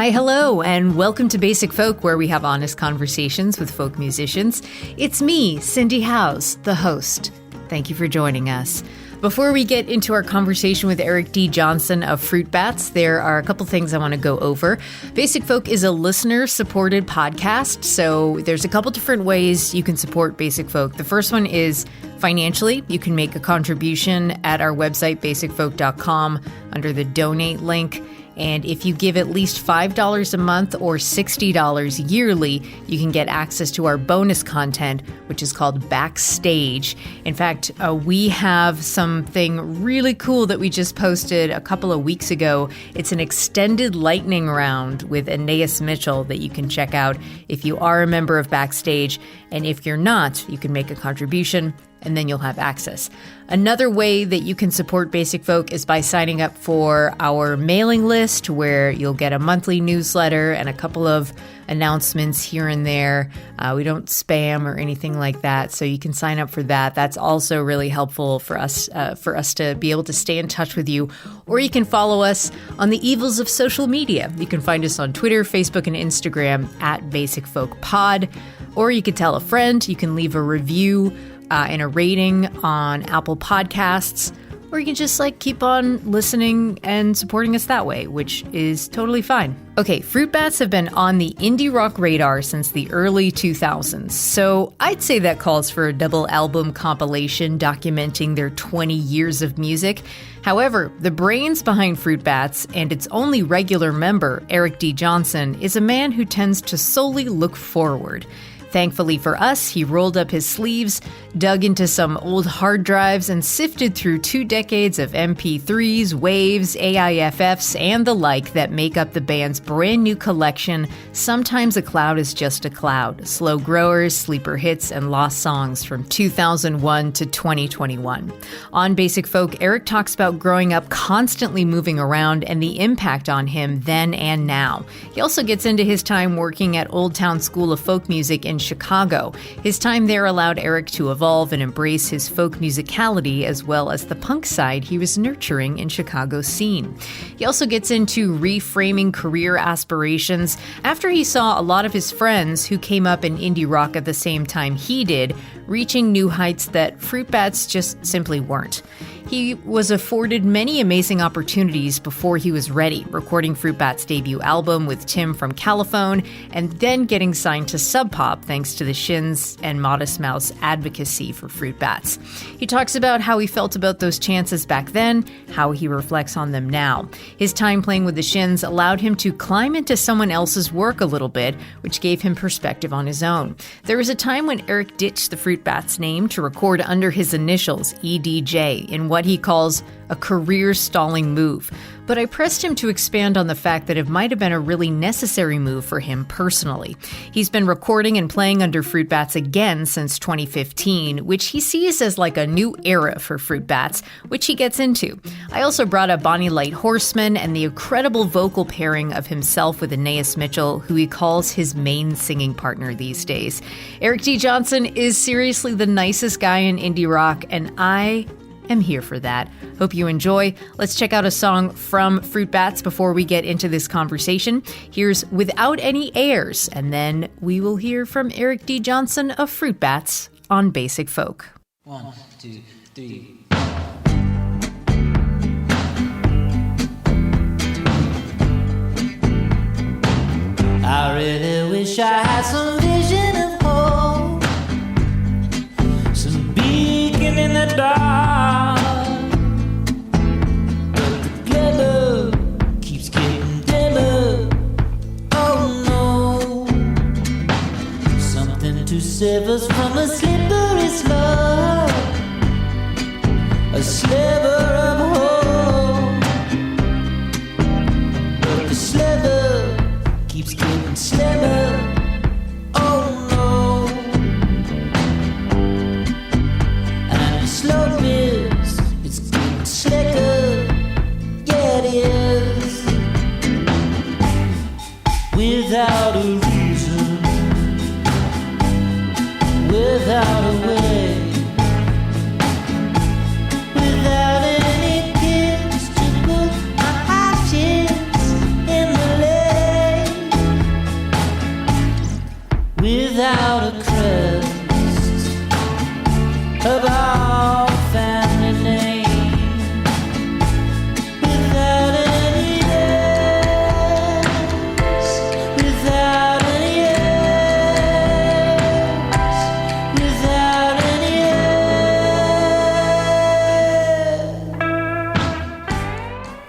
Hi, hello, and welcome to Basic Folk, where we have honest conversations with folk musicians. It's me, Cindy Howes, the host. Thank you for joining us. Before we get into our conversation with Eric D. Johnson of Fruit Bats, there are a couple things I want to go over. Basic Folk is a listener-supported podcast, so there's a couple different ways you can support Basic Folk. The first one is financially. You can make a contribution at our website, basicfolk.com, under the donate link. And if you give at least $5 a month or $60 yearly, you can get access to our bonus content, which is called Backstage. In fact, we have something really cool that we just posted a couple of weeks ago. It's an extended lightning round with Anais Mitchell that you can check out if you are a member of Backstage. And if you're not, you can make a contribution and then you'll have access. Another way that you can support Basic Folk is by signing up for our mailing list, where you'll get a monthly newsletter and a couple of announcements here and there. We don't spam or anything like that, so you can sign up for that. That's also really helpful for us to be able to stay in touch with you. Or you can follow us on the evils of social media. You can find us on Twitter, Facebook, and Instagram at Basic Folk Pod. Or you could tell a friend. You can leave a review and a rating on Apple Podcasts, or you can just keep on listening and supporting us that way, which is totally fine. Okay, Fruit Bats have been on the indie rock radar since the early 2000s, so I'd say that calls for a double album compilation documenting their 20 years of music. However, the brains behind Fruit Bats and its only regular member, Eric D. Johnson, is a man who tends to solely look forward. Thankfully for us, he rolled up his sleeves, dug into some old hard drives, and sifted through 2 decades of MP3s, waves, AIFFs, and the like that make up the band's brand new collection, Sometimes a Cloud is Just a Cloud, Slow Growers, Sleeper Hits, and Lost Songs from 2001 to 2021. On Basic Folk, Eric talks about growing up constantly moving around and the impact on him then and now. He also gets into his time working at Old Town School of Folk Music in Chicago. His time there allowed Eric to evolve and embrace his folk musicality as well as the punk side he was nurturing in Chicago's scene. He also gets into reframing career aspirations after he saw a lot of his friends who came up in indie rock at the same time he did, reaching new heights that Fruit Bats just simply weren't. He was afforded many amazing opportunities before he was ready, recording Fruit Bats' debut album with Tim from Caliphone, and then getting signed to Sub Pop thanks to the Shins and Modest Mouse advocacy for Fruit Bats. He talks about how he felt about those chances back then, how he reflects on them now. His time playing with the Shins allowed him to climb into someone else's work a little bit, which gave him perspective on his own. There was a time when Eric ditched the Fruit Bats name to record under his initials, EDJ, in what he calls a career stalling move. But I pressed him to expand on the fact that it might have been a really necessary move for him personally. He's been recording and playing under Fruit Bats again since 2015, which he sees as a new era for Fruit Bats, which he gets into. I also brought up Bonnie Light Horseman and the incredible vocal pairing of himself with Anais Mitchell, who he calls his main singing partner these days. Eric D. Johnson is seriously the nicest guy in indie rock, and I am here for that. Hope you enjoy. Let's check out a song from Fruit Bats before we get into this conversation. Here's Without Any Airs, and then we will hear from Eric D. Johnson of Fruit Bats on Basic Folk. 1, 2, 3. I really wish I had some vision of hope, some beacon in the dark. But the glimmer keeps getting dimmer. Oh no, something to save us from a slippery slope, a sliver of hope. But the sliver keeps getting slimmer. Oh no. And the slope it's getting slicker. Yeah, it is. Without a reason, without a way, without our family name without any yes, without any yes, without any yes.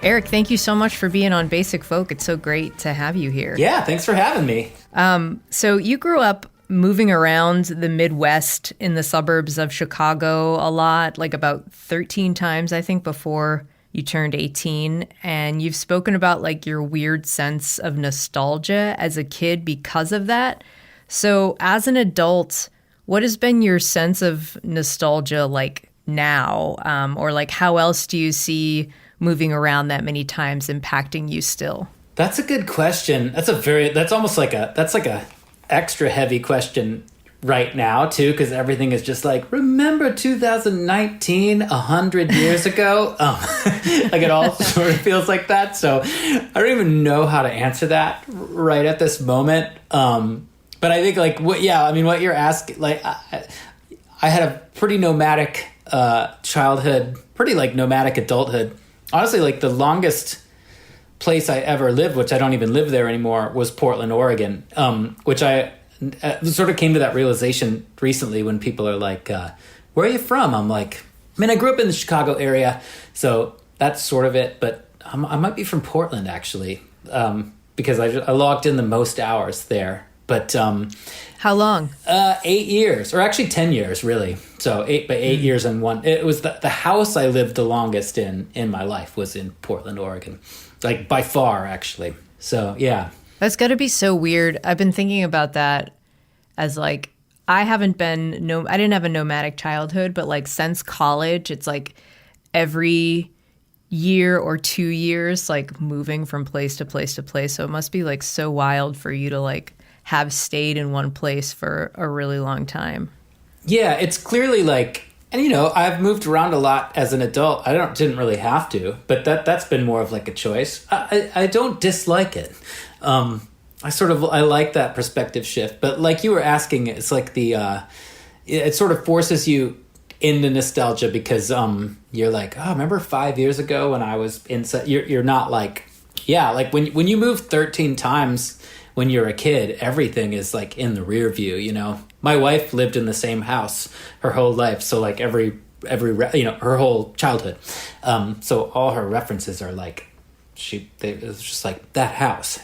Eric, thank you so much for being on Basic Folk. It's so great to have you here. Yeah, thanks for having me. So you grew up moving around the Midwest in the suburbs of Chicago a lot, like about 13 times, I think, before you turned 18. And you've spoken about like your weird sense of nostalgia as a kid because of that. So as an adult, what has been your sense of nostalgia like now? Or like how else do you see moving around that many times impacting you still? That's a good question. That's almost like a extra heavy question right now too, because everything is just like, remember 2019, 100 years ago? Like it all sort of feels like that. So I don't even know how to answer that right at this moment. But I think like, what you're asking, like I had a pretty nomadic childhood, pretty like nomadic adulthood. Honestly, like the longest place I ever lived, which I don't even live there anymore, was Portland, Oregon, which I sort of came to that realization recently when people are like, where are you from? I'm like, I grew up in the Chicago area, so that's sort of it, but I might be from Portland, actually, because I logged in the most hours there. But how long? 8 years, or actually 10 years, really. So 8 years and one. It was the house I lived the longest in my life was in Portland, Oregon. Like by far, actually. So, yeah. That's got to be so weird. I've been thinking about that as like, I didn't have a nomadic childhood, but like since college, it's like every year or 2 years, like moving from place to place to place. So it must be like so wild for you to like have stayed in one place for a really long time. Yeah, it's clearly like, and I've moved around a lot as an adult. Didn't really have to, but that's been more of like a choice. I don't dislike it. I like that perspective shift. But like you were asking, it's like it sort of forces you into nostalgia because you're like, oh, remember 5 years ago when I was inside? You're not like, yeah, like when you move 13 times when you're a kid, everything is like in the rear view. My wife lived in the same house her whole life, so like every her whole childhood. So all her references are like it was just like that house,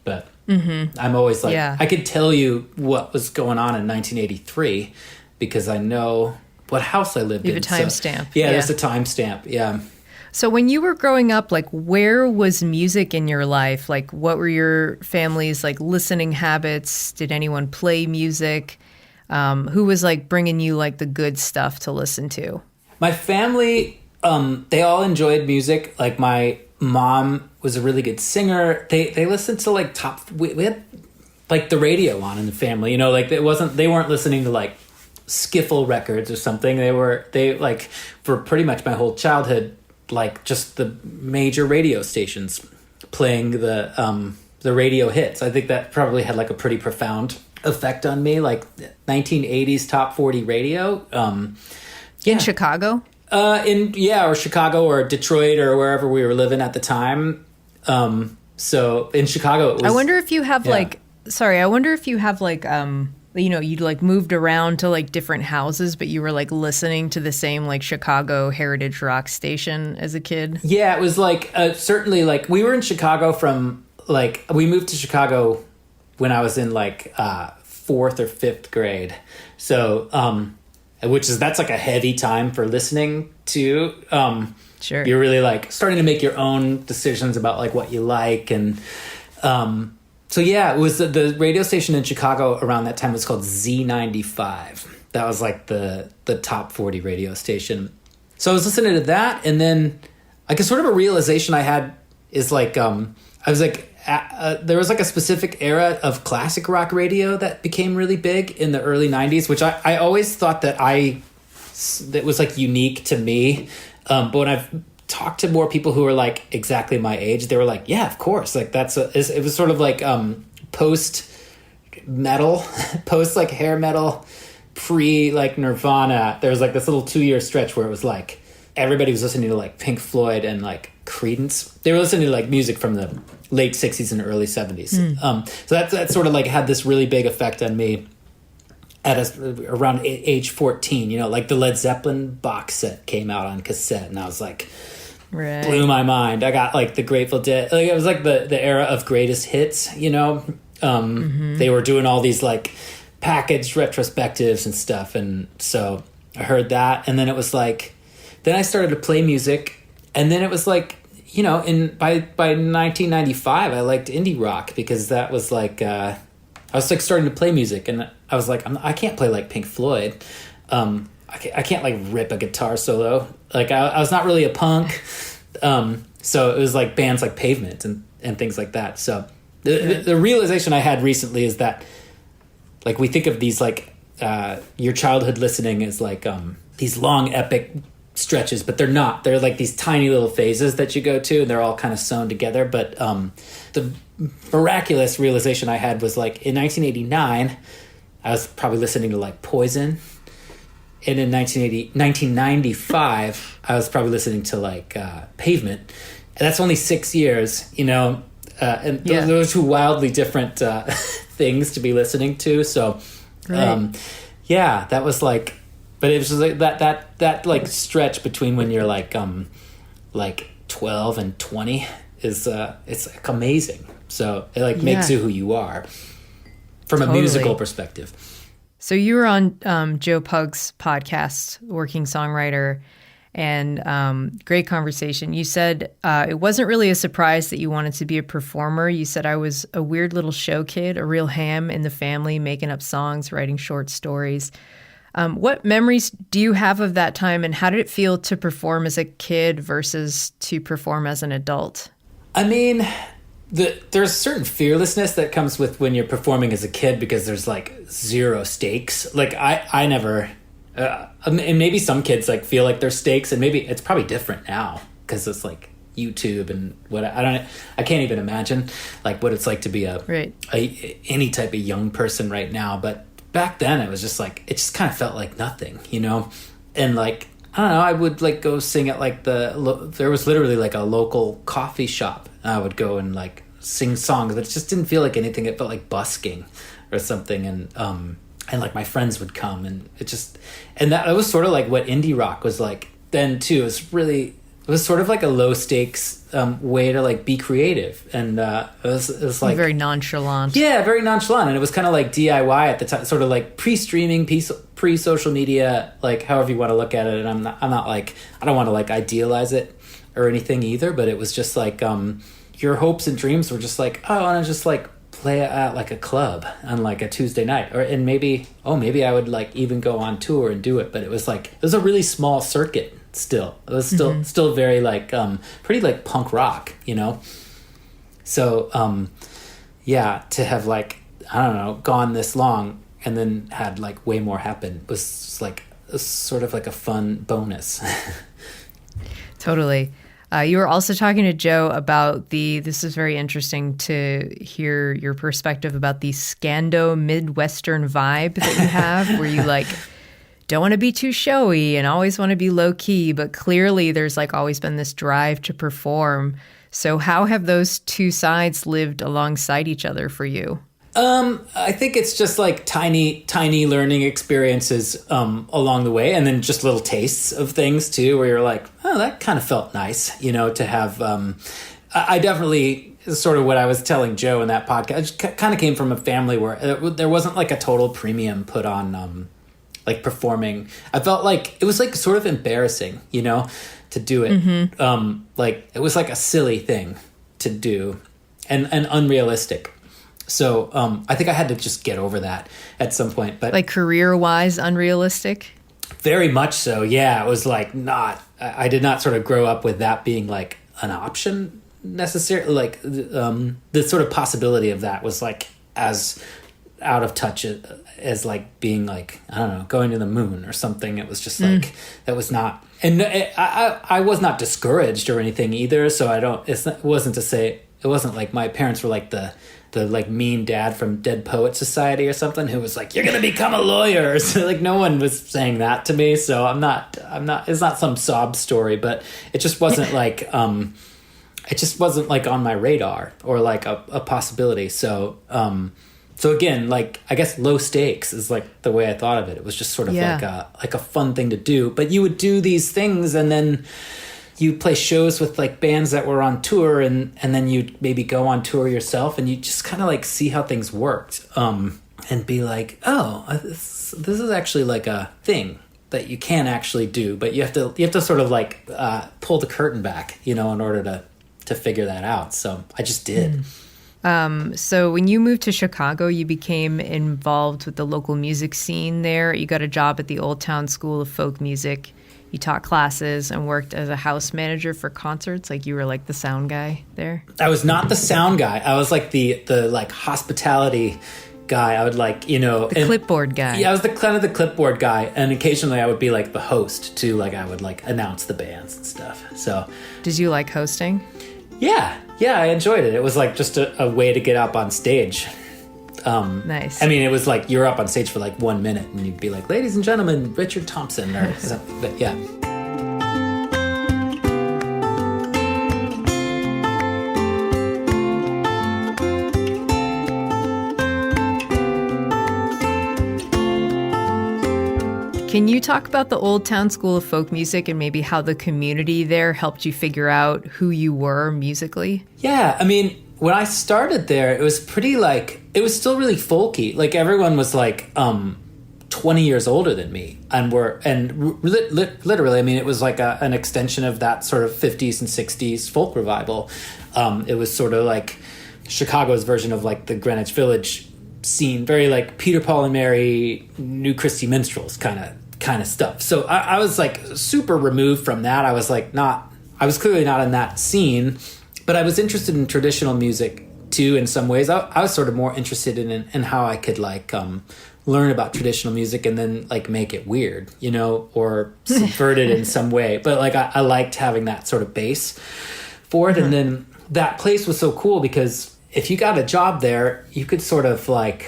But I'm always like, I could tell you what was going on in 1983 because I know what house I lived in. You have a timestamp. Yeah, there's a timestamp. Yeah. So when you were growing up, like where was music in your life? Like what were your family's like listening habits? Did anyone play music? Who was like bringing you like the good stuff to listen to? My family, they all enjoyed music. Like my mom was a really good singer. They listened to like we had like the radio on in the family, like they weren't listening to like skiffle records or something. They like for pretty much my whole childhood, like just the major radio stations playing the radio hits. I think that probably had like a pretty profound effect on me, like 1980s top 40 radio. In Chicago? Or Chicago or Detroit or wherever we were living at the time. So in Chicago, it was, I wonder if you have you'd like moved around to like different houses, but you were like listening to the same like Chicago heritage rock station as a kid. Yeah, it was like certainly like we were in Chicago from like we moved to Chicago when I was in like 4th or 5th grade. So that's like a heavy time for listening to. Sure. You're really like starting to make your own decisions about like what you like and so yeah, it was the radio station in Chicago around that time was called Z95. That was like the top 40 radio station. So I was listening to that, and then like a sort of a realization I had is like I was like there was like a specific era of classic rock radio that became really big in the early 90s, which I always thought that was like unique to me. But when I've talked to more people who are like exactly my age, they were like, yeah, of course. Like it was sort of like post metal, post like hair metal pre like Nirvana, there was like this little 2-year stretch where it was like everybody was listening to like Pink Floyd and like Creedence. They were listening to like music from the late 60s and early 70s. So that sort of like had this really big effect on me at around age 14. You know, like the Led Zeppelin box set came out on cassette, and I was like, blew my mind. I got like the Grateful Dead. Like, it was like the era of greatest hits, you know. They were doing all these like packaged retrospectives and stuff, and so I heard that, and then it was like, then I started to play music, and then it was like, you know, by 1995 I liked indie rock, because that was like I was like starting to play music, and I was like, I can't play like Pink Floyd. I can't like rip a guitar solo. Like I was not really a punk. So it was like bands like Pavement and things like that. So the realization I had recently is that like we think of these like your childhood listening as like these long epic stretches, but they're not. They're like these tiny little phases that you go to, and they're all kind of sewn together. But the miraculous realization I had was like in 1989, I was probably listening to like Poison. And in 1995, I was probably listening to like Pavement. And that's only 6 years, you know. And those are two wildly different things to be listening to. So, that was like, but it was just like that like stretch between when you're like 12 and 20 is it's like amazing. So it like makes you who you are from a musical perspective. So you were on Joe Pug's podcast, Working Songwriter, and great conversation. You said it wasn't really a surprise that you wanted to be a performer. You said, I was a weird little show kid, a real ham in the family, making up songs, writing short stories. What memories do you have of that time, and how did it feel to perform as a kid versus to perform as an adult? I mean, there's a certain fearlessness that comes with when you're performing as a kid, because there's like zero stakes. Like I never, and maybe some kids like feel like there's stakes, and maybe it's probably different now because it's like YouTube and what I can't even imagine like what it's like to be any type of young person right now. But back then it was just like, it just kind of felt like nothing, you know? And like, I don't know, I would like go sing at like there was literally like a local coffee shop. I would go and like sing songs, but it just didn't feel like anything. It felt like busking or something. And like my friends would come, and that was sort of like what indie rock was like then too. It was sort of like a low stakes way to like be creative. And it was like very nonchalant. Yeah, very nonchalant. And it was kind of like DIY at the time, sort of like pre-streaming, pre-social media, like however you want to look at it. And I'm not like, I don't want to like idealize it or anything either, but it was just like your hopes and dreams were just like, oh, I want to just like play at like a club on like a Tuesday night, and maybe I would like even go on tour and do it. But it was like, it was a really small circuit still. It was still very like pretty like punk rock, you know. So to have like, I don't know, gone this long and then had like way more happen was just like sort of like a fun bonus. Totally. You were also talking to Joe about this is very interesting to hear your perspective about the Scando Midwestern vibe that you have, where you like don't want to be too showy and always want to be low key, but clearly there's like always been this drive to perform. So how have those two sides lived alongside each other for you? I think it's just like tiny learning experiences along the way, and then just little tastes of things too, where you're like, oh, that kind of felt nice, you know, to have. I definitely, sort of what I was telling Joe in that podcast, kind of came from a family where there wasn't like a total premium put on like performing. I felt like it was like sort of embarrassing, you know, to do it. Mm-hmm. Like it was like a silly thing to do, and unrealistic. So I think I had to just get over that at some point. But like career-wise, unrealistic? Very much so, yeah. It was like I did not sort of grow up with that being like an option necessarily. Like the sort of possibility of that was like as out of touch as like being like, I don't know, going to the moon or something. It was just like, that was not... And I was not discouraged or anything either, so it wasn't to say... It wasn't like my parents were like the the like mean dad from Dead Poet Society or something who was like, you're gonna become a lawyer. So like no one was saying that to me, so I'm not it's not some sob story, but it just wasn't like on my radar or like a possibility. So so again, like I guess low stakes is like the way I thought of it. It was just sort of like a fun thing to do. But you would do these things and then you'd play shows with like bands that were on tour, and then you'd maybe go on tour yourself, and you just kind of like see how things worked, and be like, oh, this is actually like a thing that you can actually do, but you have to sort of like pull the curtain back, in order to figure that out. So I just did. So when you moved to Chicago, you became involved with the local music scene there. You got a job at the Old Town School of Folk Music. You taught classes and worked as a house manager for concerts. Like you were like the sound guy there. I was not the sound guy. I was like the like hospitality guy. I would like, the clipboard guy. Yeah, I was kind of the clipboard guy. And occasionally I would be like the host too. Like I would like announce the bands and stuff. So did you like hosting? Yeah, I enjoyed it. It was like just a way to get up on stage. Nice. I mean, it was like you're up on stage for like 1 minute and you'd be like, ladies and gentlemen, Richard Thompson or something. But yeah. Can you talk about the Old Town School of Folk Music and maybe how the community there helped you figure out who you were musically? Yeah, I mean, when I started there, it was pretty like, it was still really folky. Like everyone was like 20 years older than me, literally, I mean, it was like an extension of that sort of 50s and 60s folk revival. It was sort of like Chicago's version of like the Greenwich Village scene, very like Peter, Paul and Mary, New Christy Minstrels kind of stuff. So I was like super removed from that. I was clearly not in that scene, but I was interested in traditional music too in some ways. I was sort of more interested in how I could like learn about traditional music and then like make it weird, or subvert it in some way. But like I liked having that sort of base for it. Mm-hmm. And then that place was so cool because if you got a job there, you could sort of like,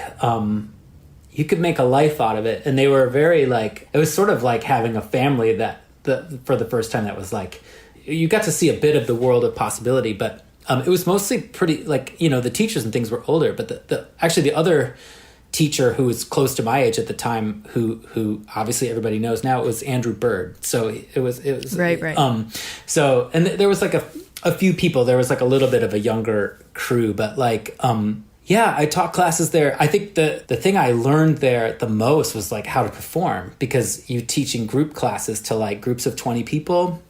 you could make a life out of it. And they were very like, it was sort of like having a family for the first time that was like, you got to see a bit of the world of possibility, but it was mostly pretty like, the teachers and things were older, but actually the other teacher who was close to my age at the time, who obviously everybody knows now, it was Andrew Bird. So it was right. So, and there was like a few people, there was like a little bit of a younger crew, but like, I taught classes there. I think the thing I learned there the most was like how to perform, because you teaching group classes to like groups of 20 people,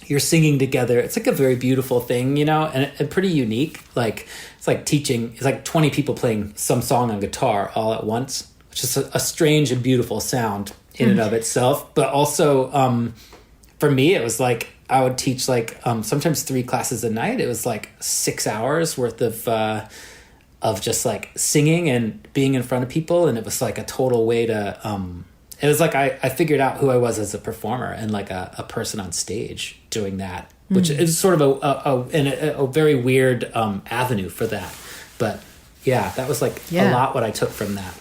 you're singing together. It's like a very beautiful thing, and pretty unique. Like it's like teaching, it's like 20 people playing some song on guitar all at once, which is a strange and beautiful sound in and of itself. But also, for me, it was like, I would teach like sometimes 3 classes a night. It was like 6 hours worth of just like singing and being in front of people, and it was like a total way to. It was like I figured out who I was as a performer and like a person on stage doing that, which is sort of a very weird avenue for that. But yeah, that was like a lot what I took from that.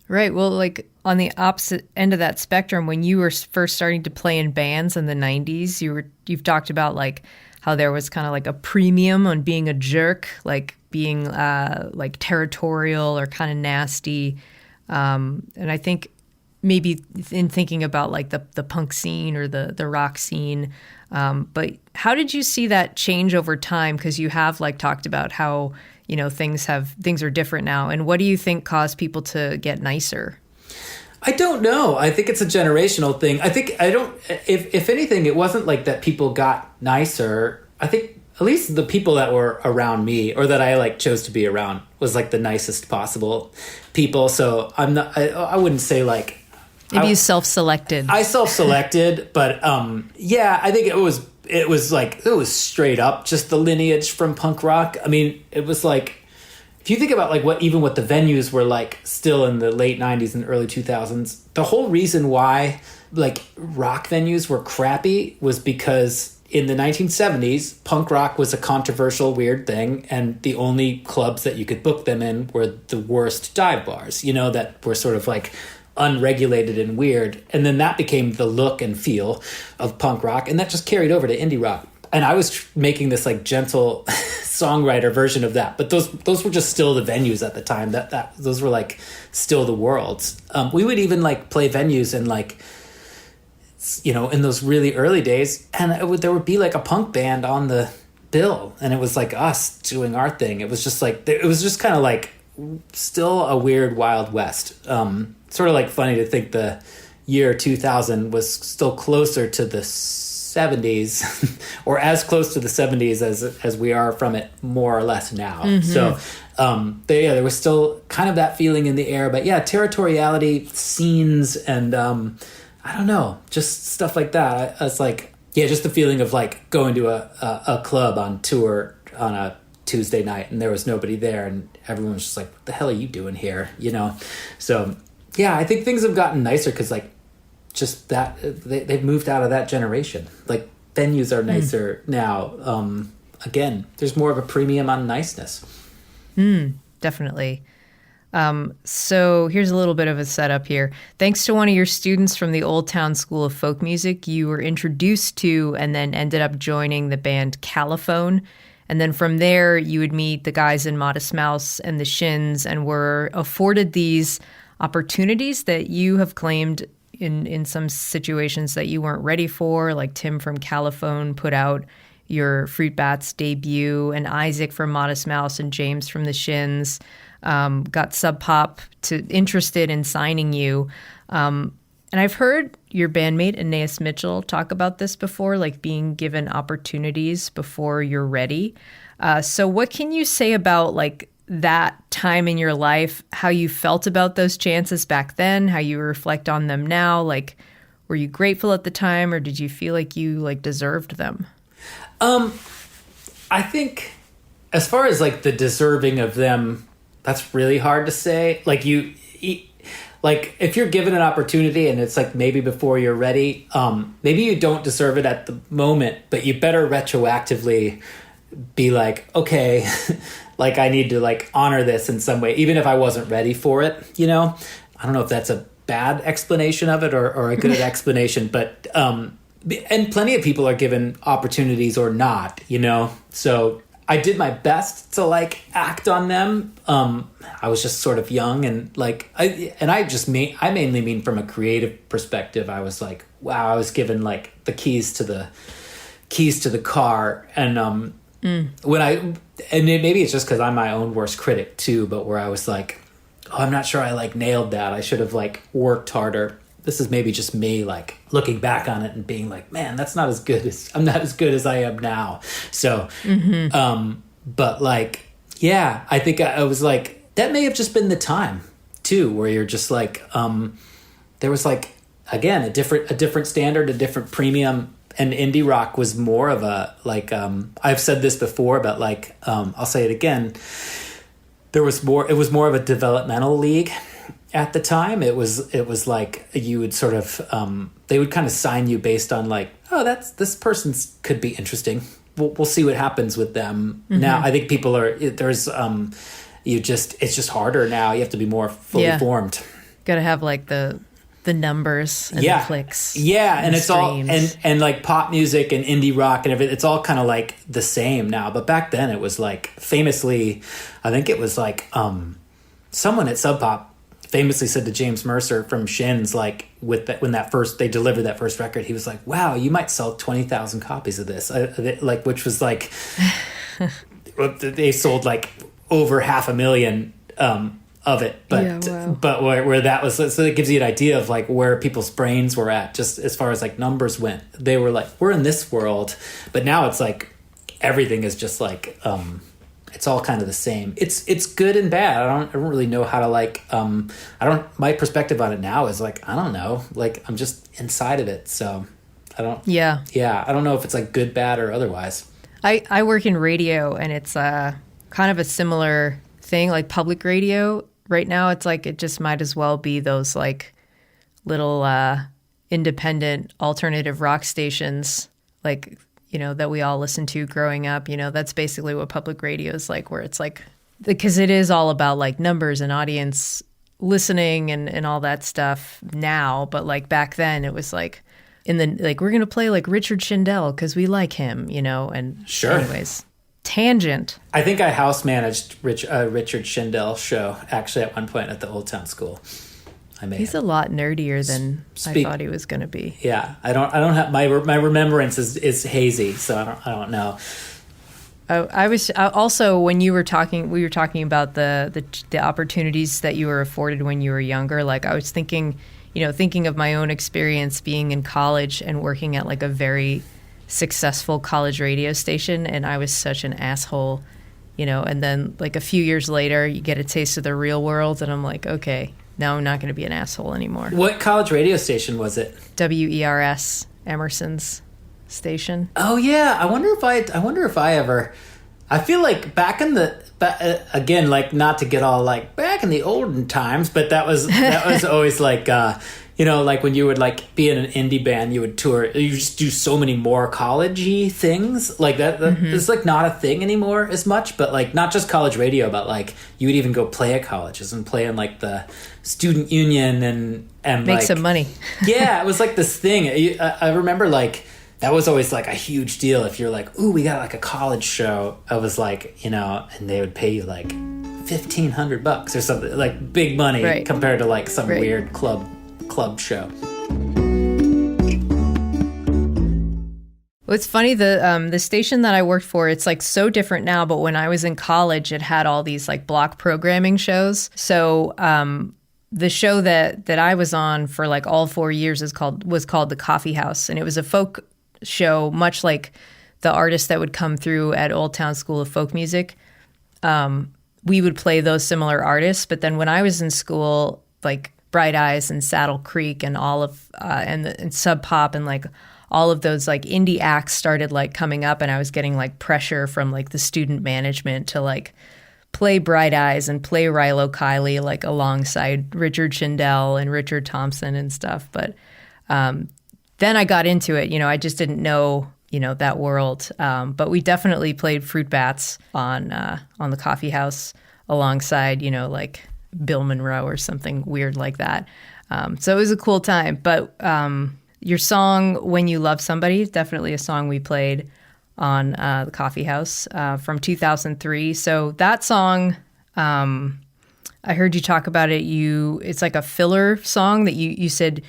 Right. Well, like on the opposite end of that spectrum, when you were first starting to play in bands in the 90s, you've talked about like how there was kind of like a premium on being a jerk, like being like territorial or kind of nasty. And I think maybe in thinking about like the punk scene or the rock scene. But how did you see that change over time? Because you have like talked about how things are different now. And what do you think caused people to get nicer? I don't know. I think it's a generational thing. If anything, it wasn't like that people got nicer. I think at least the people that were around me or that I like chose to be around was like the nicest possible people. So I wouldn't say like. Maybe you self-selected. I self-selected, but I think it was straight up just the lineage from punk rock. I mean, it was like, if you think about like what the venues were like still in the late 90s and early 2000s, the whole reason why like rock venues were crappy was because in the 1970s, punk rock was a controversial, weird thing, and the only clubs that you could book them in were the worst dive bars, that were sort of like unregulated and weird. And then that became the look and feel of punk rock, and that just carried over to indie rock. And I was making this like gentle songwriter version of that, but those were just still the venues at the time. That those were like still the worlds. We would even like play venues and like, in those really early days, and there would be like a punk band on the bill, and it was like us doing our thing. It was just kind of like still a weird Wild West. Sort of like funny to think the year 2000 was still closer to the 70s or as close to the 70s as we are from it more or less now. Mm-hmm. So there was still kind of that feeling in the air, but yeah, territoriality, scenes, and I don't know, just stuff like that. It's like, yeah, just the feeling of like going to a club on tour on a Tuesday night and there was nobody there and everyone was just like, what the hell are you doing here? So yeah, I think things have gotten nicer because like just that they've moved out of that generation. Like venues are nicer now. Again, there's more of a premium on niceness. Definitely. So here's a little bit of a setup here. Thanks to one of your students from the Old Town School of Folk Music, you were introduced to and then ended up joining the band Caliphone. And then from there, you would meet the guys in Modest Mouse and the Shins and were afforded these opportunities that you have claimed in some situations that you weren't ready for, like Tim from Caliphone put out your Fruit Bats debut, and Isaac from Modest Mouse and James from the Shins got Sub Pop interested in signing you. And I've heard your bandmate Aeneas Mitchell talk about this before, like being given opportunities before you're ready. So what can you say about like that time in your life, how you felt about those chances back then, how you reflect on them now? Like, were you grateful at the time or did you feel like you like deserved them? I think as far as like the deserving of them, that's really hard to say. Like like if you're given an opportunity and it's like maybe before you're ready, maybe you don't deserve it at the moment, but you better retroactively be like, okay, like I need to like honor this in some way, even if I wasn't ready for it, I don't know if that's a bad explanation of it or a good explanation, but and plenty of people are given opportunities or not, so I did my best to like act on them. I was just sort of young and like I mainly mean from a creative perspective. I was like, wow, I was given like the keys to the car, and maybe it's just because I'm my own worst critic too, but where I was like, oh, I'm not sure I like nailed that. I should have like worked harder. This is maybe just me like looking back on it and being like, man, I'm not as good as I am now. So, but like, yeah, I think I was like, that may have just been the time too, where you're just like, there was like, again, a different standard, a different premium, and indie rock was more of a, like, I've said this before, but like, I'll say it again. It was more of a developmental league. At the time, it was like you would sort of they would kind of sign you based on like, oh, this person could be interesting. We'll see what happens with them. Mm-hmm. Now I think people are it's just harder now. You have to be more fully formed. Got to have like the numbers and the clicks. Yeah, and it's streams. all and like pop music and indie rock and everything. It's all kind of like the same now. But back then, it was like famously, I think it was like someone at Sub Pop famously said to James Mercer from Shins, like when they delivered that first record, he was like, wow, you might sell 20,000 copies of this. Like, which was like, they sold like over 500,000 of it. But where that was, so it gives you an idea of like where people's brains were at, just as far as like numbers went. They were like, we're in this world, but now it's like, everything is just like, it's all kind of the same. It's good and bad. I don't really know how to like, my perspective on it now is like, I don't know, like I'm just inside of it. So I don't know if it's like good, bad or otherwise. I work in radio and it's kind of a similar thing, like public radio right now. It's like, it just might as well be those like little independent alternative rock stations. Like, that we all listened to growing up. That's basically what public radio is like, where it's like, because it is all about like numbers and audience listening and all that stuff now. But like back then it was like, we're going to play like Richard Schindel because we like him, and sure. Anyways, tangent. I think I house managed Richard Schindel show actually at one point at the Old Town School. He's a lot nerdier than I thought he was going to be. Yeah, I don't have my remembrance is hazy, so I don't know. I was also, when we were talking about the opportunities that you were afforded when you were younger. Like I was thinking of my own experience being in college and working at like a very successful college radio station, and I was such an asshole, and then like a few years later you get a taste of the real world and I'm like, okay, now I'm not going to be an asshole anymore. What college radio station was it? WERS, Emerson's station. Oh yeah, I wonder if I ever. I feel like back in again, like not to get all like back in the olden times, but that was always like like when you would like be in an indie band, you would tour, you just do so many more college-y things like that. It's like not a thing anymore as much, but like not just college radio, but like you would even go play at colleges and play in like the student union and make like, some money. Yeah, it was like this thing. I remember like that was always like a huge deal if you're like, ooh, we got like a college show. I was like, and they would pay you like $1,500 or something, like big money, right, compared to like some weird club show. Well, it's funny, the station that I worked for, it's like so different now, but when I was in college, it had all these like block programming shows. So the show that I was on for like all 4 years was called The Coffee House, and it was a folk show, much like the artists that would come through at Old Town School of Folk Music. We would play those similar artists, but then when I was in school, like Bright Eyes and Saddle Creek and all of and Sub Pop and like all of those like indie acts started like coming up, and I was getting like pressure from like the student management to like play Bright Eyes and play Rilo Kiley like alongside Richard Schindel and Richard Thompson and stuff. But then I got into it. I just didn't know that world. But we definitely played Fruit Bats on the Coffee House alongside like Bill Monroe or something weird like that. So it was a cool time. But your song "When You Love Somebody" is definitely a song we played on the Coffee House from 2003. So that song, I heard you talk about it. It's like a filler song that you said,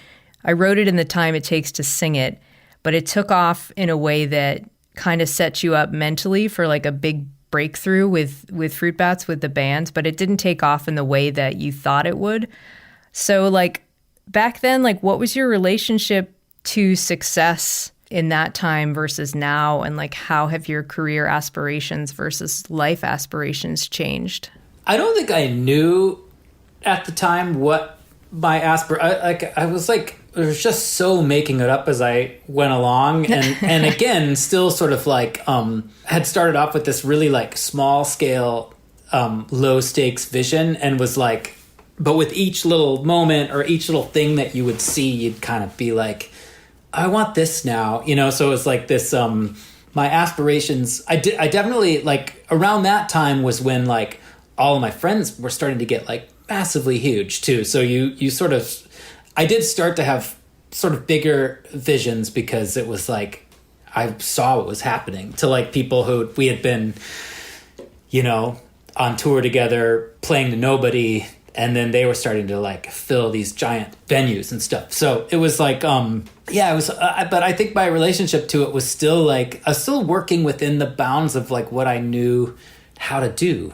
I wrote it in the time it takes to sing it, but it took off in a way that kind of set you up mentally for like a big breakthrough with Fruit Bats, with the band, but it didn't take off in the way that you thought it would. So like back then, like what was your relationship to success in that time versus now, and like how have your career aspirations versus life aspirations changed? I don't think I knew at the time what my I was like, it was just so making it up as I went along, and again still sort of like had started off with this really like small scale low stakes vision, and was like, but with each little moment or each little thing that you would see, you'd kind of be like, I want this now, so it was like this my aspirations. I definitely like around that time was when like all of my friends were starting to get like massively huge too, so you sort of, I did start to have sort of bigger visions because it was like I saw what was happening to like people who we had been on tour together playing to nobody, and then they were starting to like fill these giant venues and stuff. So it was like it was but I think my relationship to it was still like I was still working within the bounds of like what I knew how to do,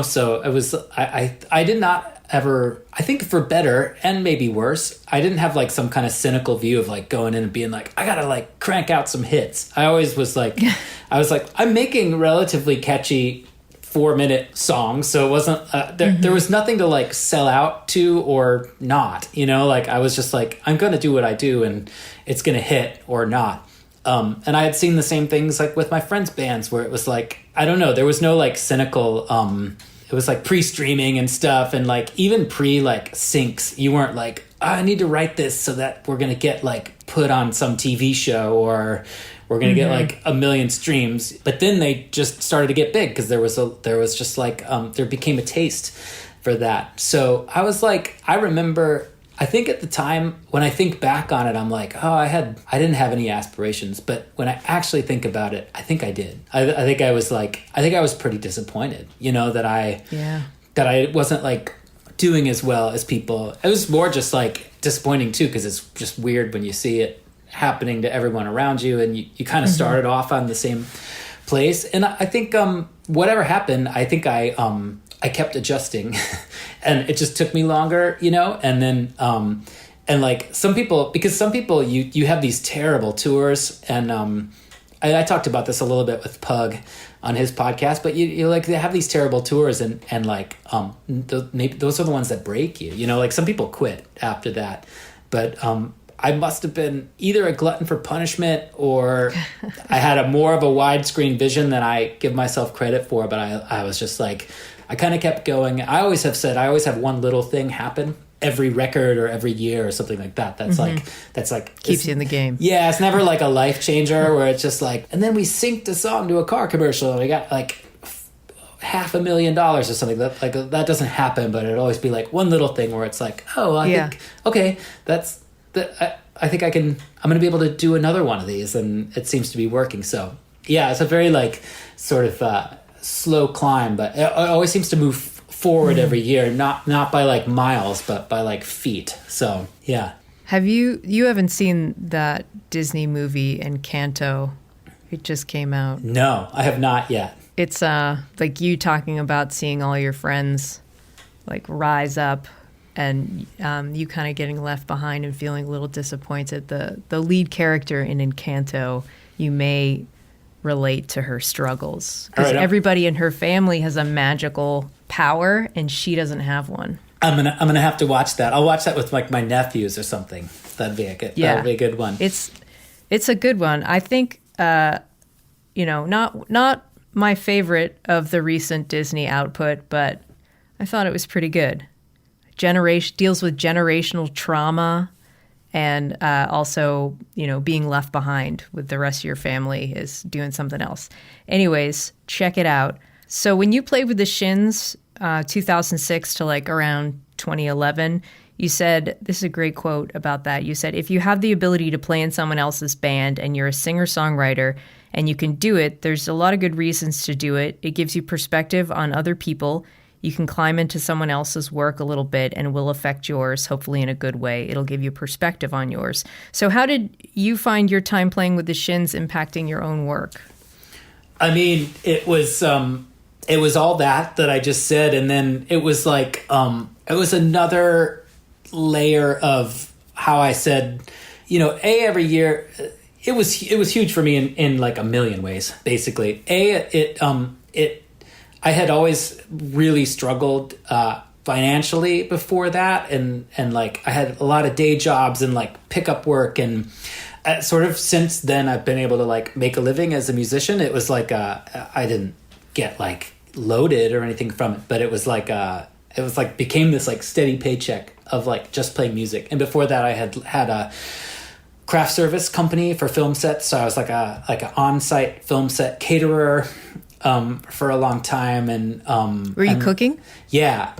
so it was I did not ever, I think for better and maybe worse, I didn't have like some kind of cynical view of like going in and being like, I gotta like crank out some hits. I always was like, I'm making relatively catchy 4-minute songs, so it wasn't there was nothing to like sell out to or not, like I was just like, I'm gonna do what I do and it's gonna hit or not. And I had seen the same things like with my friends' bands where it was like, I don't know, there was no like cynical it was like pre-streaming and stuff, and like even pre like syncs, you weren't like, I need to write this so that we're gonna get like put on some TV show, or were going to get like 1 million streams. But then they just started to get big because there was just like there became a taste for that. So I was like, I remember, I think at the time when I think back on it, I'm like, oh, I didn't have any aspirations. But when I actually think about it, I think I did. I think I was pretty disappointed, that I wasn't like doing as well as people. It was more just like disappointing too, because it's just weird when you see it happening to everyone around you, and you kind of started off on the same place. And I think whatever happened, I think I kept adjusting and it just took me longer, and then and like some people you have these terrible tours, and I talked about this a little bit with Pug on his podcast, but you like, they have these terrible tours, and like maybe those are the ones that break you, like some people quit after that. But I must have been either a glutton for punishment, or I had more of a widescreen vision than I give myself credit for. But I was just like, I kind of kept going. I always have said, I always have one little thing happen every record or every year or something like that. That's like keeps you in the game. Yeah, it's never like a life changer where it's just like, and then we synced a song to a car commercial and we got like $500,000 or something. That doesn't happen, but it'd always be like one little thing where it's like, oh, I think, okay, I think I'm going to be able to do another one of these, and it seems to be working. So yeah, it's a very like sort of slow climb, but it always seems to move forward every year, not by like miles, but by like feet. So yeah. You haven't seen that Disney movie Encanto? It just came out. No, I have not yet. It's like you talking about seeing all your friends like rise up, and you kind of getting left behind and feeling a little disappointed. The lead character in Encanto, you may relate to her struggles, because everybody in her family has a magical power and she doesn't have one. I'm gonna have to watch that. I'll watch that with like my nephews or something. That'd be a good one. It's a good one. I think not my favorite of the recent Disney output, but I thought it was pretty good. Deals with generational trauma, and also, being left behind with the rest of your family is doing something else. Anyways, check it out. So when you played with the Shins, 2006 to like around 2011, you said, this is a great quote about that. You said, if you have the ability to play in someone else's band and you're a singer-songwriter and you can do it, there's a lot of good reasons to do it. It gives you perspective on other people. You can climb into someone else's work a little bit and it will affect yours, hopefully in a good way. It'll give you perspective on yours. So how did you find your time playing with the Shins impacting your own work? I mean, it was all that I just said. And then it was like, it was another layer of how I said, every year, it was huge for me in like a million ways, basically. I had always really struggled financially before that, and like I had a lot of day jobs and like pickup work, and sort of since then I've been able to like make a living as a musician. It was like I didn't get like loaded or anything from it, but it was like became this like steady paycheck of like just playing music. And before that I had a craft service company for film sets, so I was like an on-site film set caterer for a long time. And were you cooking? Yeah.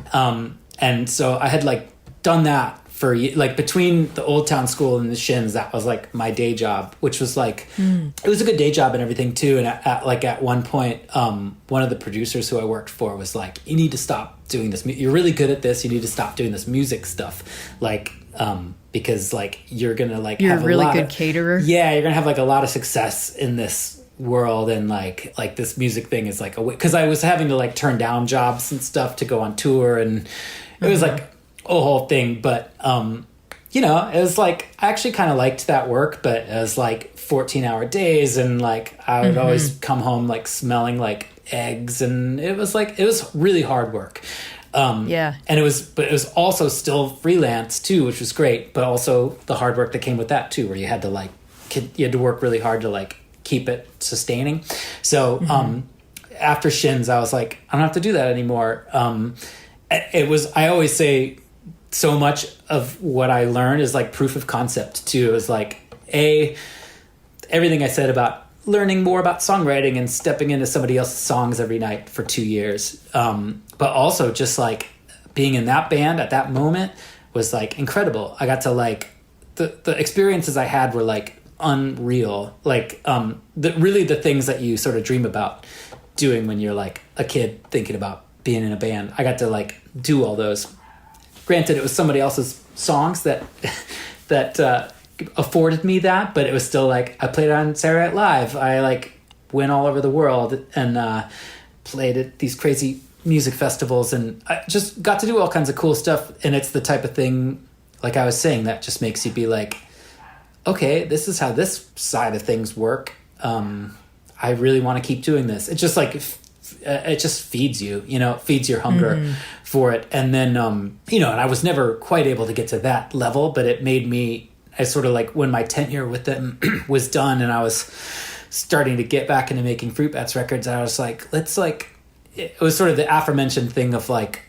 And so I had like done that for like between the Old Town School and the Shins. That was like my day job, which was like it was a good day job and everything too. And at one point, one of the producers who I worked for was like, you need to stop doing this. You're really good at this. You need to stop doing this music stuff. Like, because like you're gonna like you're have a really lot good of, caterer. Yeah, you're gonna have like a lot of success in this world, and like this music thing is like because I was having to like turn down jobs and stuff to go on tour, and it was like a whole thing. But it was like I actually kind of liked that work, but it was like 14-hour days, and like I would always come home like smelling like eggs, and it was really hard work. And it was also still freelance too, which was great, but also the hard work that came with that too, where you had to work really hard to like keep it sustaining. So after Shins, I was like, I don't have to do that anymore. I always say so much of what I learned is like proof of concept too. It was like, everything I said about learning more about songwriting and stepping into somebody else's songs every night for 2 years. But also just like being in that band at that moment was like incredible. I got to like, the experiences I had were like unreal. Like, really the things that you sort of dream about doing when you're like a kid thinking about being in a band. I got to like do all those. Granted, it was somebody else's songs that afforded me that, but it was still like I played on Saturday Night Live. I like went all over the world and played at these crazy music festivals, and I just got to do all kinds of cool stuff. And it's the type of thing, like I was saying, that just makes you be like, okay, this is how this side of things work. I really want to keep doing this. It's just like it just feeds you, it feeds your hunger for it. And then and I was never quite able to get to that level, but it made me, I sort of like, when my tenure with them was done and I was starting to get back into making Fruit Bats records, I was like, it was sort of the aforementioned thing of like,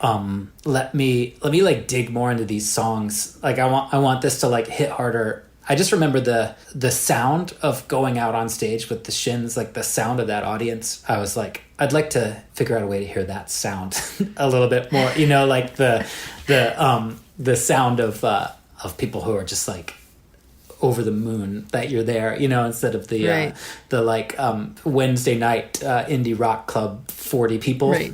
let me like dig more into these songs. Like I want this to like hit harder. I just remember the sound of going out on stage with the Shins, like the sound of that audience. I was like, I'd like to figure out a way to hear that sound a little bit more, like the sound of people who are just like over the moon that you're there, instead of the Wednesday night indie rock club 40 people, right.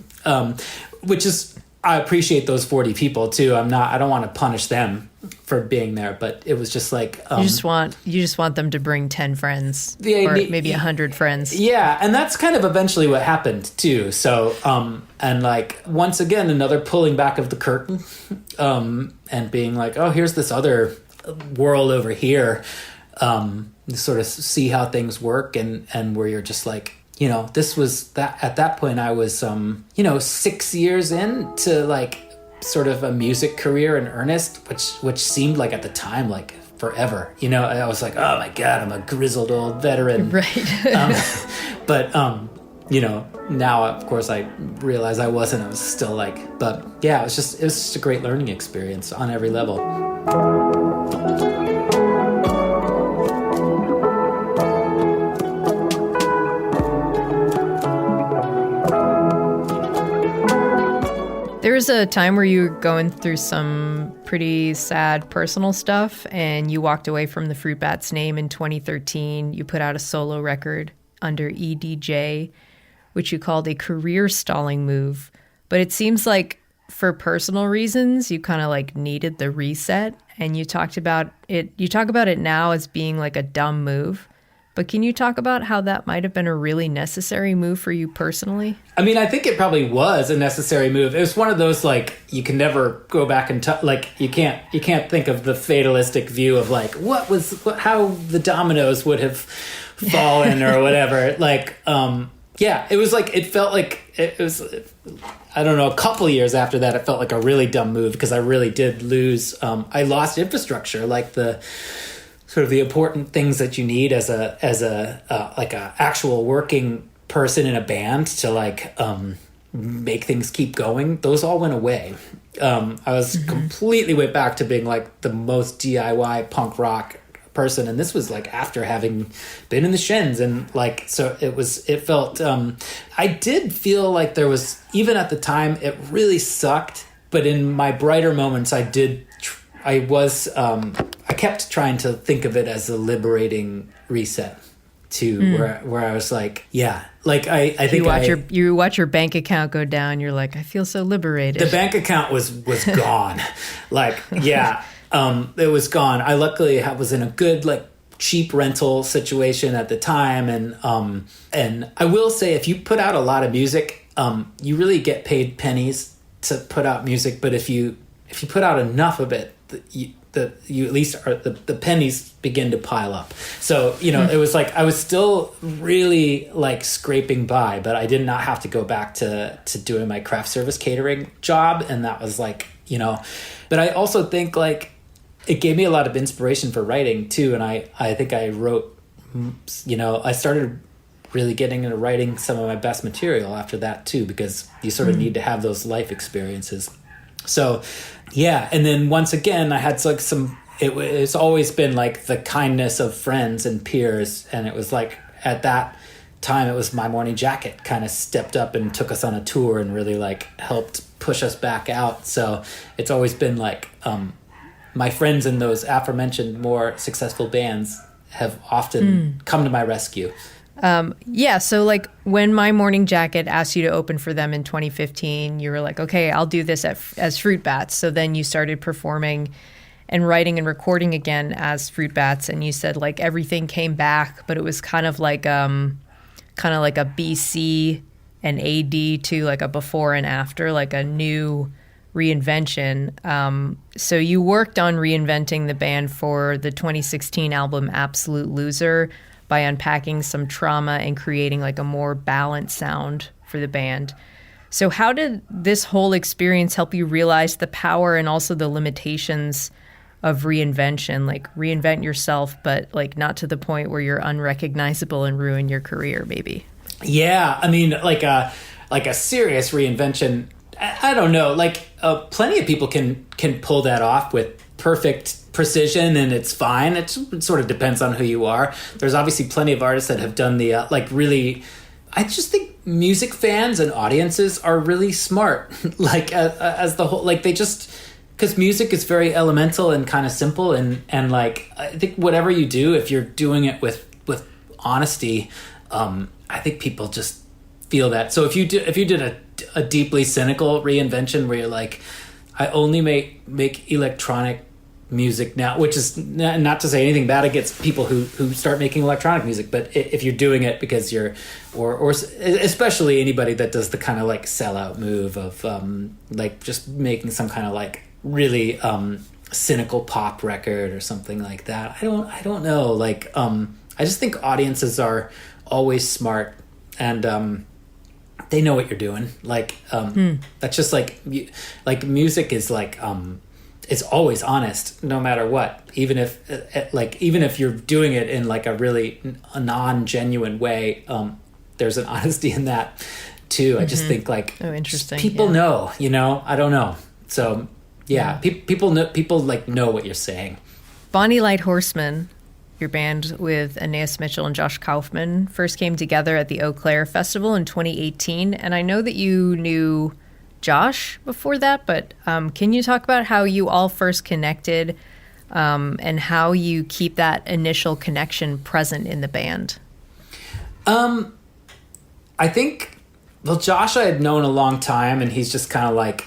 Which is, I appreciate those 40 people too. I don't want to punish them for being there, but it was just like you just want them to bring 10 friends or maybe 100 friends. Yeah, and that's kind of eventually what happened too. So and like once again another pulling back of the curtain, and being like, oh, here's this other world over here, sort of see how things work, and where you're just like, this was that at that point I was 6 years into like sort of a music career in earnest, which seemed like at the time like forever. I was like, oh my god, I'm a grizzled old veteran, right? But now of course I realize I wasn't. I was still like, but yeah, it was just a great learning experience on every level. There was a time where you were going through some pretty sad personal stuff and you walked away from the Fruit Bats name in 2013. You put out a solo record under EDJ, which you called a career stalling move. But it seems like for personal reasons, you kind of like needed the reset, and you talk about it now as being like a dumb move. But can you talk about how that might have been a really necessary move for you personally? I mean, I think it probably was a necessary move. It was one of those, like, you can never go back and like, you can't think of the fatalistic view of like, how the dominoes would have fallen or whatever. Like, yeah, it was like, it felt like it was, I don't know, a couple of years after that, it felt like a really dumb move because I really did lose, I lost infrastructure, like the sort of the important things that you need as a like a actual working person in a band to like make things keep going. Those all went away. I was completely went back to being like the most DIY punk rock person, and this was like after having been in the Shins, and like so it felt I did feel like there was, even at the time it really sucked, but in my brighter moments I kept trying to think of it as a liberating reset too, where I was like, yeah, like I think you watch your bank account go down. You're like, I feel so liberated. The bank account was gone. Like, yeah, it was gone. I luckily was in a good, like, cheap rental situation at the time. And I will say, if you put out a lot of music, you really get paid pennies to put out music. But if you put out enough of it, you at least are, the pennies begin to pile up. So, it was like I was still really like scraping by, but I did not have to go back to doing my craft service catering job. And that was like, but I also think like it gave me a lot of inspiration for writing too. And I think I wrote, I started really getting into writing some of my best material after that too, because you sort of need to have those life experiences. So, yeah. And then once again, I had like some it's always been like the kindness of friends and peers. And it was like at that time, it was My Morning Jacket kind of stepped up and took us on a tour and really like helped push us back out. So it's always been like my friends in those aforementioned more successful bands have often come to my rescue. Yeah, so like when My Morning Jacket asked you to open for them in 2015, you were like, okay, I'll do this as Fruit Bats. So then you started performing and writing and recording again as Fruit Bats, and you said like everything came back, but it was kind of like a BC and AD to like a before and after, like a new reinvention. So you worked on reinventing the band for the 2016 album Absolute Loser by unpacking some trauma and creating like a more balanced sound for the band. So how did this whole experience help you realize the power and also the limitations of reinvention? Like reinvent yourself, but like not to the point where you're unrecognizable and ruin your career, maybe. Yeah, I mean, like a serious reinvention. I don't know. Like plenty of people can pull that off with perfect precision, and it's fine. It sort of depends on who you are. There's obviously plenty of artists that have done the like really. I just think music fans and audiences are really smart. Like as the whole, like they just, because music is very elemental and kind of simple, and like I think whatever you do, if you're doing it with honesty, I think people just feel that. So if you did a deeply cynical reinvention where you're like, I only make electronic music now, which is not to say anything bad against people who start making electronic music, but if you're doing it because you're, or especially anybody that does the kind of like sellout move of like just making some kind of like really cynical pop record or something like that. I don't know. Like I just think audiences are always smart, and they know what you're doing. Like that's just like music is like it's always honest no matter what, even if you're doing it in like a really non-genuine way. There's an honesty in that too. I just think like interesting. People know, I don't know. So yeah. People know what you're saying. Bonnie Light Horseman, your band with Aeneas Mitchell and Josh Kaufman, first came together at the Eau Claire Festival in 2018. And I know that you knew Josh before that, but can you talk about how you all first connected and how you keep that initial connection present in the band? I think, well, Josh I had known a long time, and he's just kind of like,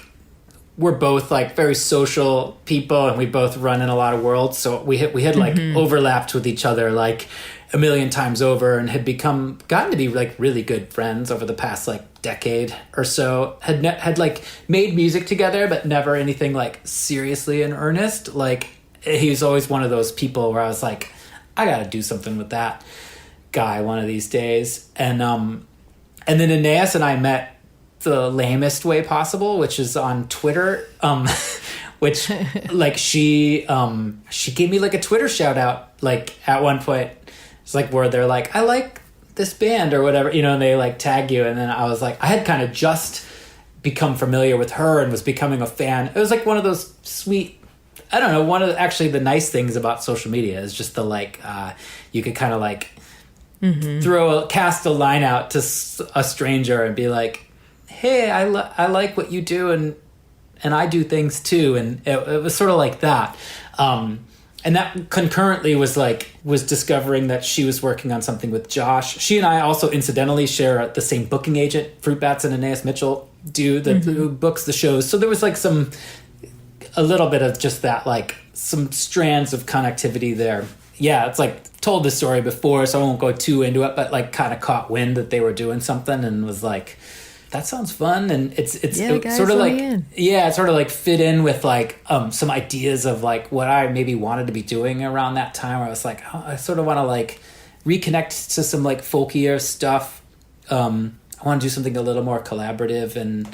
we're both like very social people, and we both run in a lot of worlds. So we had like overlapped with each other like a million times over, and had gotten to be like really good friends over the past like decade or so. Had like made music together, but never anything like seriously in earnest. Like he's always one of those people where I was like, I got to do something with that guy one of these days. And then Aeneas and I met the lamest way possible, which is on Twitter, which like she gave me like a Twitter shout out like at one point. It's like where they're like, I like this band or whatever, and they like tag you. And then I was like, I had kind of just become familiar with her and was becoming a fan. It was like one of those sweet, I don't know, one of actually the nice things about social media is just the like, you could kind of like cast a line out to a stranger and be like, hey, I like what you do, and I do things too. And it was sort of like that. And that concurrently was discovering that she was working on something with Josh. She and I also incidentally share the same booking agent. Fruit Bats and Aeneas Mitchell do who books the shows. So there was like a little bit of just that, like some strands of connectivity there. Yeah, it's like told this story before, so I won't go too into it, but like kind of caught wind that they were doing something and was like, that sounds fun. And it sort of like, it sort of like fit in with like some ideas of like what I maybe wanted to be doing around that time, where I was like, oh, I sort of want to like reconnect to some like folkier stuff. I want to do something a little more collaborative, and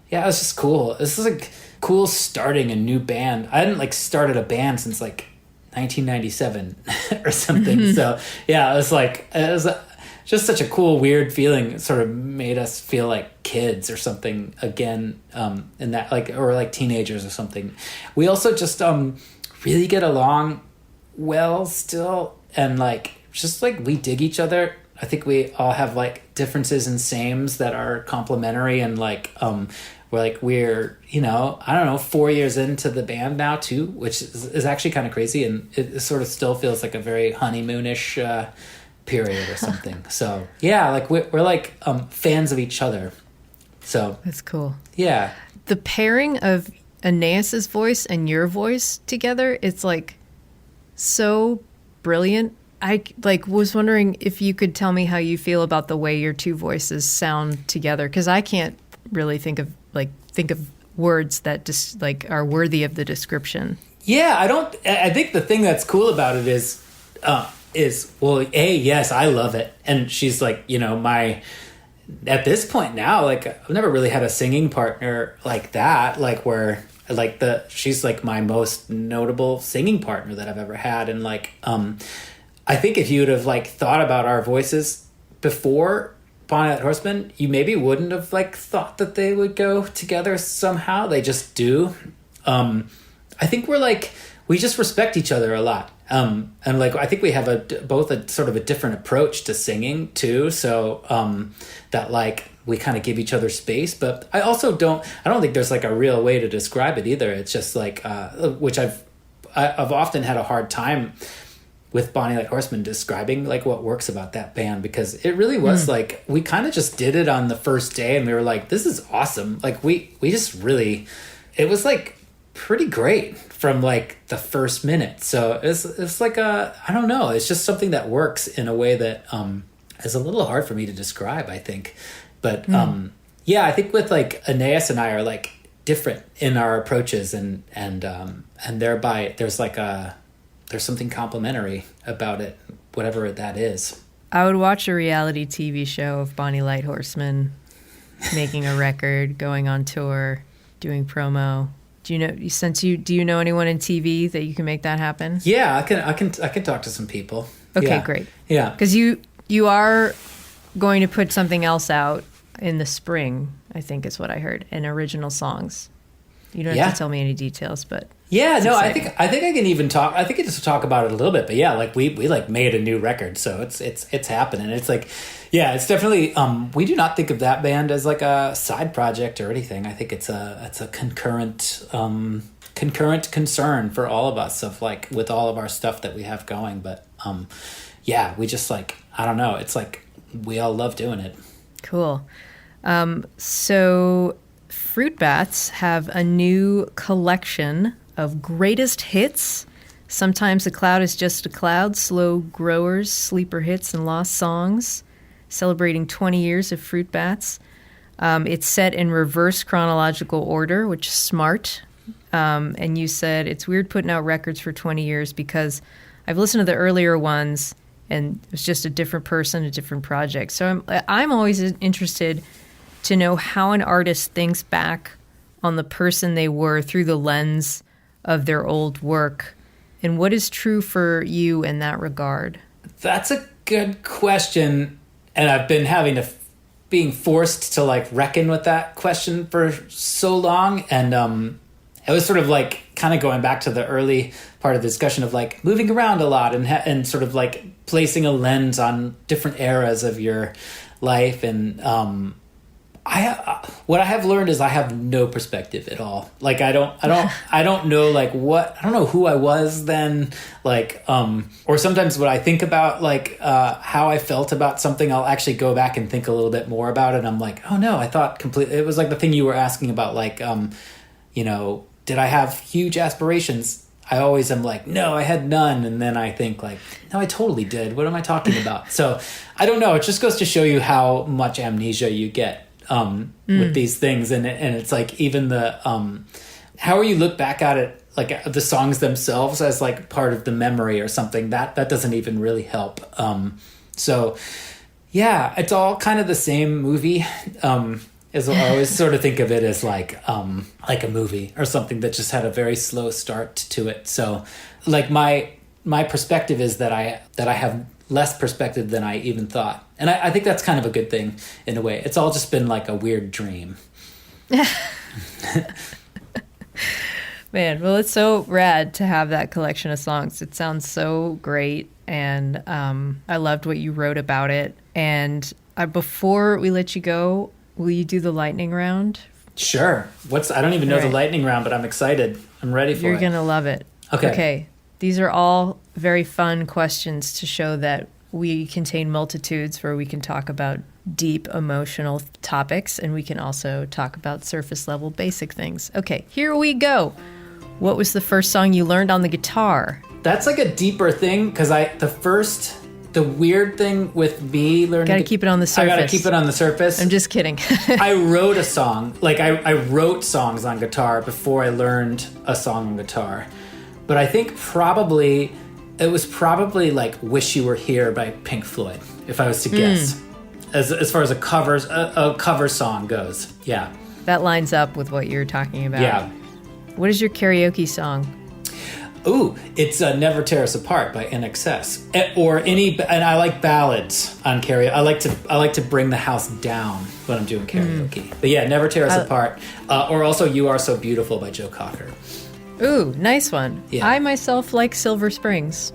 yeah, it was just cool. This is like cool starting a new band. I hadn't like started a band since like 1997 or something. So yeah, it was just such a cool, weird feeling. It sort of made us feel like kids or something again, in that like, or like teenagers or something. We also just really get along well still, and like just like we dig each other. I think we all have like differences and sames that are complementary, and like we're you know, I don't know, 4 years into the band now too, which is actually kind of crazy, and it sort of still feels like a very honeymoonish period or something. So yeah, like we're like fans of each other. So that's cool. Yeah, the pairing of Aeneas's voice and your voice together, it's like so brilliant. I like was wondering if you could tell me how you feel about the way your two voices sound together, because I can't really think of words that just like are worthy of the description. Yeah, I think the thing that's cool about it is well, yes, I love it, and she's like, you know, at this point now, like I've never really had a singing partner like that, like where like she's like my most notable singing partner that I've ever had, and like I think if you would have like thought about our voices before Bonnie Light Horseman, you maybe wouldn't have like thought that they would go together somehow. They just do. I think we just respect each other a lot. And like I think we have both a sort of a different approach to singing too. So that like we kind of give each other space, but I don't think there's like a real way to describe it either. It's just like which I've often had a hard time with Bonnie Light Horseman describing like what works about that band, because it really was like we kind of just did it on the first day and we were like, this is awesome. Like we just really, it was like pretty great from like the first minute. So it's like I don't know, it's just something that works in a way that is a little hard for me to describe, I think. But yeah, I think with like Aeneas and I are like different in our approaches, and thereby there's something complimentary about it, whatever that is. I would watch a reality TV show of Bonnie Light Horseman making a record, going on tour, doing promo. Do you know anyone in TV that you can make that happen? Yeah, I can talk to some people. Okay, yeah. Great. Yeah, because you are going to put something else out in the spring, I think is what I heard, in original songs. You don't have to tell me any details, but yeah, no, exciting. I think I can even talk. I think I just talk about it a little bit, but yeah, like we like made a new record, so it's happening. It's like, yeah, it's definitely. We do not think of that band as like a side project or anything. I think it's a concurrent concern for all of us of like with all of our stuff that we have going. But yeah, we just like, I don't know. It's like we all love doing it. Cool. So Fruit Bats have a new collection of greatest hits. Sometimes a cloud is just a cloud, slow growers, sleeper hits, and lost songs, celebrating 20 years of Fruit Bats. It's set in reverse chronological order, which is smart. And you said it's weird putting out records for 20 years because I've listened to the earlier ones and it was just a different person, a different project. So I'm always interested to know how an artist thinks back on the person they were through the lens of their old work, and what is true for you in that regard? That's a good question, and I've been being forced to like reckon with that question for so long, and it was sort of like kind of going back to the early part of the discussion of like moving around a lot and sort of like placing a lens on different eras of your life, and what I have learned is I have no perspective at all. Like I don't know like what, I don't know who I was then, like or sometimes when I think about like how I felt about something, I'll actually go back and think a little bit more about it, and I'm like, oh no, I thought completely. It was like the thing you were asking about, like you know, did I have huge aspirations? I always am like, no, I had none. And then I think like, no, I totally did. What am I talking about? So I don't know. It just goes to show you how much amnesia you get with these things. And it's like even the, how you look back at it, like the songs themselves as like part of the memory or something, that doesn't even really help. So yeah, it's all kind of the same movie. Is I always sort of think of it as like a movie or something that just had a very slow start to it. So like my perspective is that I have less perspective than I even thought. And I think that's kind of a good thing in a way. It's all just been like a weird dream. Man, well, it's so rad to have that collection of songs. It sounds so great, and I loved what you wrote about it. And before we let you go, will you do the lightning round? Sure. I don't even know the right. lightning round, but I'm excited. I'm ready for it. You're going to love it. Okay. These are all very fun questions to show that we contain multitudes where we can talk about deep emotional topics, and we can also talk about surface level basic things. Okay, here we go. What was the first song you learned on the guitar? That's like a deeper thing, because the weird thing with me learning... Gotta keep it on the surface. I gotta keep it on the surface. I'm just kidding. I wrote a song. Like, I wrote songs on guitar before I learned a song on guitar. But I think it was probably like Wish You Were Here by Pink Floyd, if I was to guess. As far as a cover song goes. Yeah. That lines up with what you're talking about. Yeah. What is your karaoke song? Ooh, it's Never Tear Us Apart by NXS. And I like ballads on karaoke. I like to bring the house down when I'm doing karaoke. But yeah, Never Tear Us Apart. Or also You Are So Beautiful by Joe Cocker. Ooh, nice one. Yeah. I myself like Silver Springs.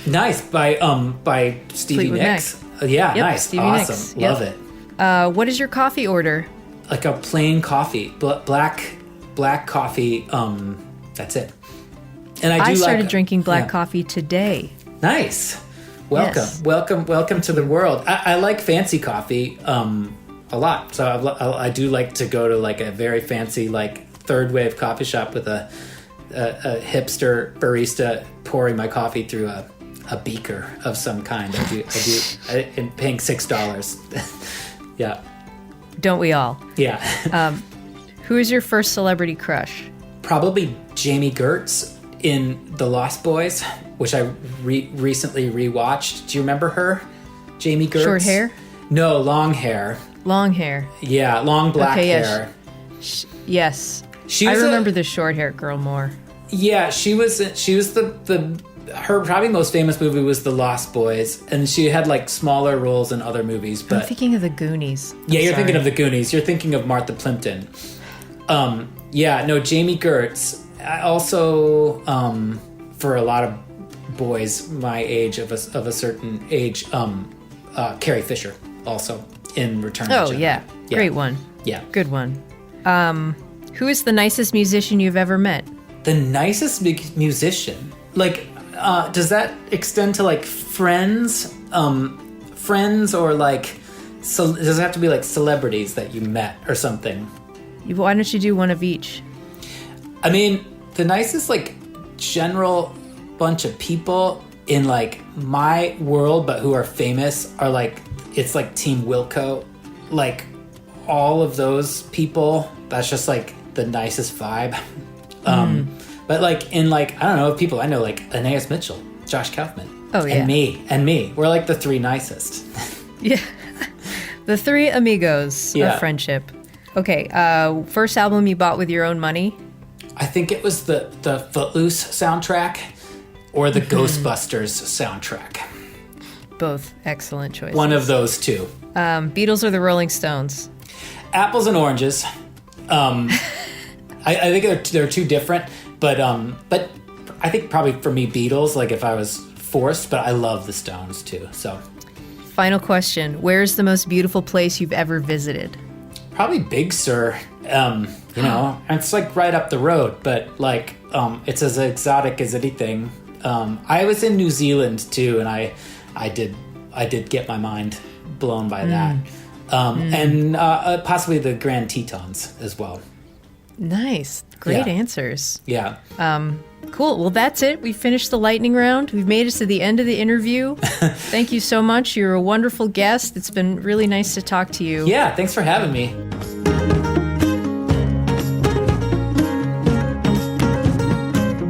Nice, by Stevie Fleetwood Nicks. Mac. Yeah, Yep, nice. Stevie Awesome. Nicks. Love Yep. it. What is your coffee order? Like a plain coffee. Black coffee. That's it. And I started drinking black coffee today. Nice. Welcome. Yes. Welcome to the world. I like fancy coffee a lot. So I do like to go to like a very fancy like third wave coffee shop with a hipster barista pouring my coffee through a beaker of some kind. And paying $6. Yeah. Don't we all? Yeah. Who is your first celebrity crush? Probably Jamie Gertz in The Lost Boys, which I recently rewatched. Do you remember her? Jamie Gertz? Short hair? No, long hair. Long hair. Yeah, long black hair. Yes. She I was remember the short hair girl more. Yeah, she was her probably most famous movie was The Lost Boys, and she had like smaller roles in other movies. But I'm thinking of the Goonies. You're thinking of the Goonies. You're thinking of Martha Plimpton. Jamie Gertz. I also, for a lot of boys my age of a certain age, Carrie Fisher also in Return of the Jedi. Yeah, great one. Yeah, good one. Who is the nicest musician you've ever met? The nicest musician? Like, does that extend to like friends? Friends or like, does it have to be like celebrities that you met or something? Why don't you do one of each? I mean, the nicest like general bunch of people in like my world, but who are famous are like, it's like Team Wilco. Like all of those people, that's just like the nicest vibe. But like in like, I don't know, people I know like Aeneas Mitchell, Josh Kaufman. Oh, yeah. And me. We're like the three nicest. Yeah. The three amigos of friendship. Okay. First album you bought with your own money? I think it was the Footloose soundtrack or the Ghostbusters soundtrack. Both excellent choices. One of those two. Beatles or the Rolling Stones? Apples and oranges. I think they're too different, but I think probably for me Beatles, like if I was forced, but I love the Stones too. So, final question: where's the most beautiful place you've ever visited? Probably Big Sur. You know, it's like right up the road, but like it's as exotic as anything. I was in New Zealand too, and I did get my mind blown by that. And possibly the Grand Tetons as well. Nice. Great answers. Yeah. Cool. Well, that's it. We finished the lightning round. We've made it to the end of the interview. Thank you so much. You're a wonderful guest. It's been really nice to talk to you. Yeah, thanks for having me.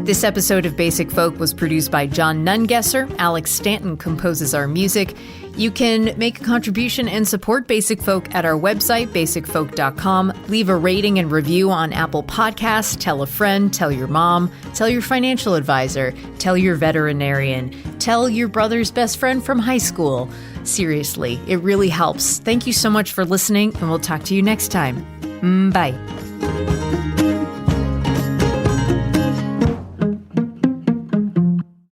This episode of Basic Folk was produced by John Nungesser. Alex Stanton composes our music. You can make a contribution and support Basic Folk at our website, basicfolk.com. Leave a rating and review on Apple Podcasts. Tell a friend, tell your mom, tell your financial advisor, tell your veterinarian, tell your brother's best friend from high school. Seriously, it really helps. Thank you so much for listening, and we'll talk to you next time. Bye.